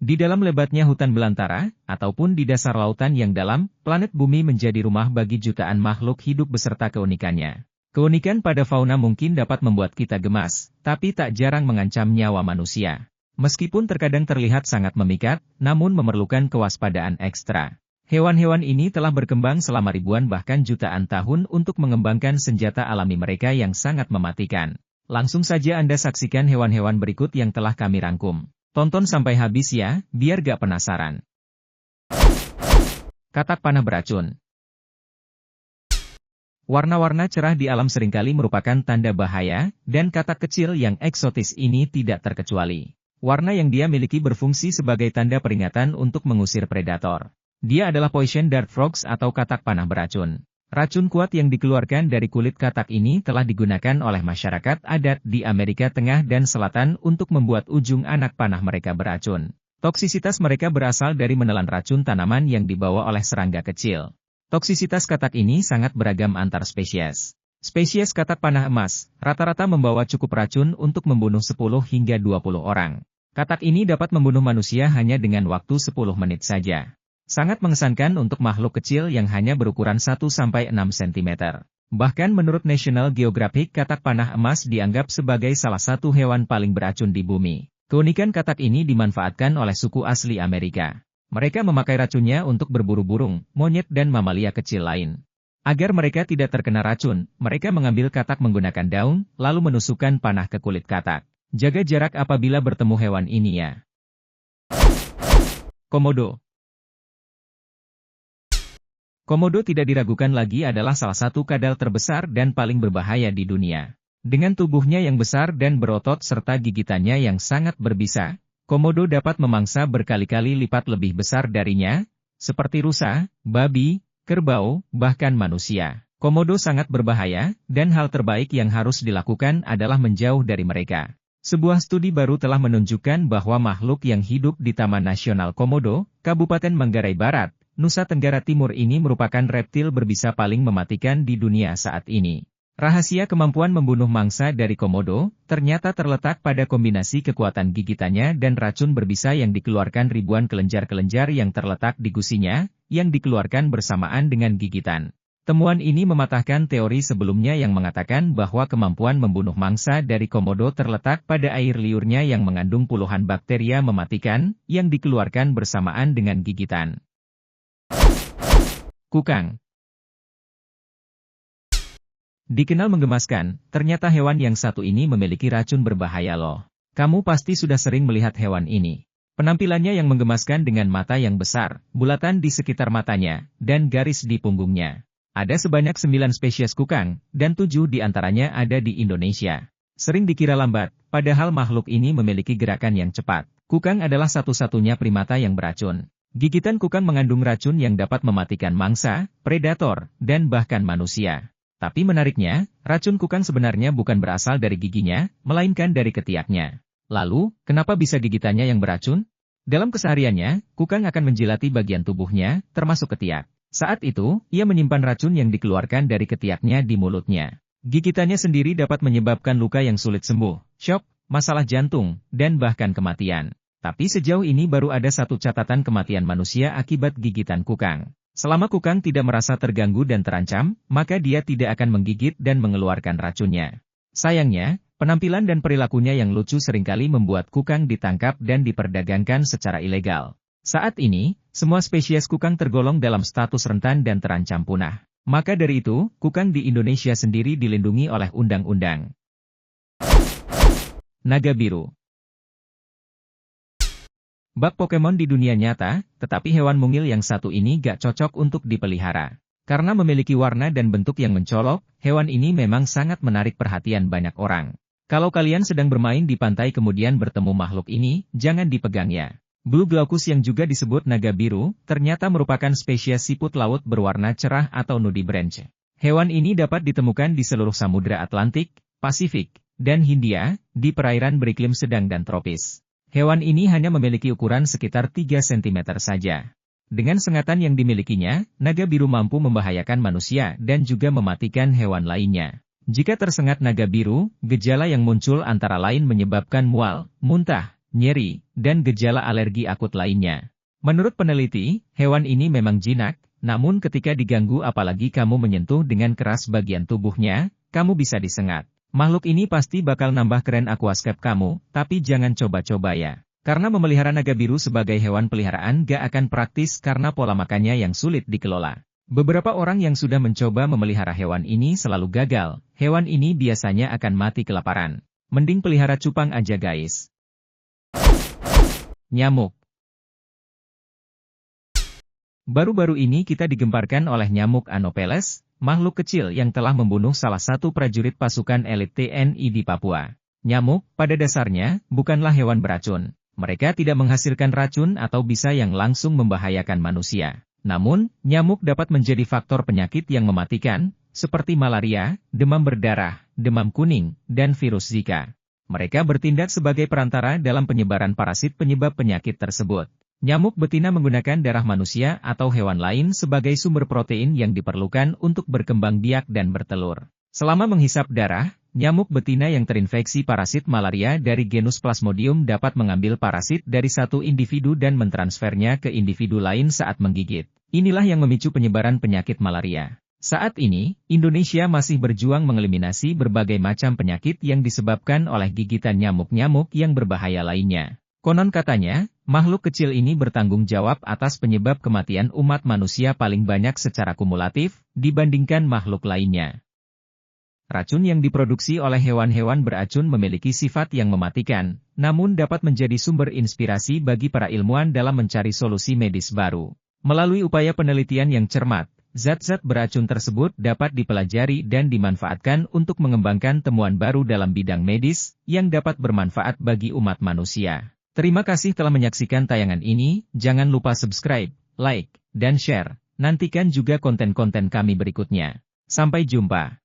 Di dalam lebatnya hutan belantara, ataupun di dasar lautan yang dalam, planet bumi menjadi rumah bagi jutaan makhluk hidup beserta keunikannya. Keunikan pada fauna mungkin dapat membuat kita gemas, tapi tak jarang mengancam nyawa manusia. Meskipun terkadang terlihat sangat memikat, namun memerlukan kewaspadaan ekstra. Hewan-hewan ini telah berkembang selama ribuan bahkan jutaan tahun untuk mengembangkan senjata alami mereka yang sangat mematikan. Langsung saja Anda saksikan hewan-hewan berikut yang telah kami rangkum. Tonton sampai habis ya, biar gak penasaran. Katak panah beracun. Warna-warna cerah di alam seringkali merupakan tanda bahaya, dan katak kecil yang eksotis ini tidak terkecuali. Warna yang dia miliki berfungsi sebagai tanda peringatan untuk mengusir predator. Dia adalah poison dart frogs atau katak panah beracun. Racun kuat yang dikeluarkan dari kulit katak ini telah digunakan oleh masyarakat adat di Amerika Tengah dan Selatan untuk membuat ujung anak panah mereka beracun. Toksisitas mereka berasal dari menelan racun tanaman yang dibawa oleh serangga kecil. Toksisitas katak ini sangat beragam antar spesies. Spesies katak panah emas, rata-rata membawa cukup racun untuk membunuh 10 hingga 20 orang. Katak ini dapat membunuh manusia hanya dengan waktu 10 menit saja. Sangat mengesankan untuk makhluk kecil yang hanya berukuran 1-6 cm. Bahkan menurut National Geographic katak panah emas dianggap sebagai salah satu hewan paling beracun di bumi. Keunikan katak ini dimanfaatkan oleh suku asli Amerika. Mereka memakai racunnya untuk berburu burung, monyet dan mamalia kecil lain. Agar mereka tidak terkena racun, mereka mengambil katak menggunakan daun, lalu menusukkan panah ke kulit katak. Jaga jarak apabila bertemu hewan ini ya. Komodo. Komodo tidak diragukan lagi adalah salah satu kadal terbesar dan paling berbahaya di dunia. Dengan tubuhnya yang besar dan berotot serta gigitannya yang sangat berbisa, komodo dapat memangsa berkali-kali lipat lebih besar darinya, seperti rusa, babi, kerbau, bahkan manusia. Komodo sangat berbahaya, dan hal terbaik yang harus dilakukan adalah menjauh dari mereka. Sebuah studi baru telah menunjukkan bahwa makhluk yang hidup di Taman Nasional Komodo, Kabupaten Manggarai Barat, Nusa Tenggara Timur ini merupakan reptil berbisa paling mematikan di dunia saat ini. Rahasia kemampuan membunuh mangsa dari komodo, ternyata terletak pada kombinasi kekuatan gigitannya dan racun berbisa yang dikeluarkan ribuan kelenjar-kelenjar yang terletak di gusinya, yang dikeluarkan bersamaan dengan gigitan. Temuan ini mematahkan teori sebelumnya yang mengatakan bahwa kemampuan membunuh mangsa dari komodo terletak pada air liurnya yang mengandung puluhan bakteria mematikan, yang dikeluarkan bersamaan dengan gigitan. Kukang. Dikenal menggemaskan, ternyata hewan yang satu ini memiliki racun berbahaya loh. Kamu pasti sudah sering melihat hewan ini. Penampilannya yang menggemaskan dengan mata yang besar, bulatan di sekitar matanya, dan garis di punggungnya. Ada sebanyak 9 spesies kukang, dan 7 di antaranya ada di Indonesia. Sering dikira lambat, padahal makhluk ini memiliki gerakan yang cepat. Kukang adalah satu-satunya primata yang beracun. Gigitan kukang mengandung racun yang dapat mematikan mangsa, predator, dan bahkan manusia. Tapi menariknya, racun kukang sebenarnya bukan berasal dari giginya, melainkan dari ketiaknya. Lalu, kenapa bisa gigitannya yang beracun? Dalam kesehariannya, kukang akan menjilati bagian tubuhnya, termasuk ketiak. Saat itu, ia menyimpan racun yang dikeluarkan dari ketiaknya di mulutnya. Gigitannya sendiri dapat menyebabkan luka yang sulit sembuh, syok, masalah jantung, dan bahkan kematian. Tapi sejauh ini baru ada satu catatan kematian manusia akibat gigitan kukang. Selama kukang tidak merasa terganggu dan terancam, maka dia tidak akan menggigit dan mengeluarkan racunnya. Sayangnya, penampilan dan perilakunya yang lucu seringkali membuat kukang ditangkap dan diperdagangkan secara ilegal. Saat ini, semua spesies kukang tergolong dalam status rentan dan terancam punah. Maka dari itu, kukang di Indonesia sendiri dilindungi oleh undang-undang. Naga biru. Bak Pokemon di dunia nyata, tetapi hewan mungil yang satu ini gak cocok untuk dipelihara. Karena memiliki warna dan bentuk yang mencolok, hewan ini memang sangat menarik perhatian banyak orang. Kalau kalian sedang bermain di pantai kemudian bertemu makhluk ini, jangan dipegang ya. Blue Glaucus yang juga disebut naga biru, ternyata merupakan spesies siput laut berwarna cerah atau nudibranch. Hewan ini dapat ditemukan di seluruh Samudra Atlantik, Pasifik, dan Hindia, di perairan beriklim sedang dan tropis. Hewan ini hanya memiliki ukuran sekitar 3 cm saja. Dengan sengatan yang dimilikinya, naga biru mampu membahayakan manusia dan juga mematikan hewan lainnya. Jika tersengat naga biru, gejala yang muncul antara lain menyebabkan mual, muntah, nyeri, dan gejala alergi akut lainnya. Menurut peneliti, hewan ini memang jinak, namun ketika diganggu apalagi kamu menyentuh dengan keras bagian tubuhnya, kamu bisa disengat. Makhluk ini pasti bakal nambah keren aquascape kamu, tapi jangan coba-coba ya. Karena memelihara naga biru sebagai hewan peliharaan gak akan praktis karena pola makannya yang sulit dikelola. Beberapa orang yang sudah mencoba memelihara hewan ini selalu gagal, hewan ini biasanya akan mati kelaparan. Mending pelihara cupang aja guys. Nyamuk. Baru-baru ini kita digemparkan oleh nyamuk Anopheles, makhluk kecil yang telah membunuh salah satu prajurit pasukan elit TNI di Papua. Nyamuk, pada dasarnya, bukanlah hewan beracun. Mereka tidak menghasilkan racun atau bisa yang langsung membahayakan manusia. Namun, nyamuk dapat menjadi faktor penyakit yang mematikan, seperti malaria, demam berdarah, demam kuning, dan virus Zika. Mereka bertindak sebagai perantara dalam penyebaran parasit penyebab penyakit tersebut. Nyamuk betina menggunakan darah manusia atau hewan lain sebagai sumber protein yang diperlukan untuk berkembang biak dan bertelur. Selama menghisap darah, nyamuk betina yang terinfeksi parasit malaria dari genus Plasmodium dapat mengambil parasit dari satu individu dan mentransfernya ke individu lain saat menggigit. Inilah yang memicu penyebaran penyakit malaria. Saat ini, Indonesia masih berjuang mengeliminasi berbagai macam penyakit yang disebabkan oleh gigitan nyamuk-nyamuk yang berbahaya lainnya. Konon katanya, makhluk kecil ini bertanggung jawab atas penyebab kematian umat manusia paling banyak secara kumulatif, dibandingkan makhluk lainnya. Racun yang diproduksi oleh hewan-hewan beracun memiliki sifat yang mematikan, namun dapat menjadi sumber inspirasi bagi para ilmuwan dalam mencari solusi medis baru. Melalui upaya penelitian yang cermat, zat-zat beracun tersebut dapat dipelajari dan dimanfaatkan untuk mengembangkan temuan baru dalam bidang medis, yang dapat bermanfaat bagi umat manusia. Terima kasih telah menyaksikan tayangan ini, jangan lupa subscribe, like, dan share. Nantikan juga konten-konten kami berikutnya. Sampai jumpa.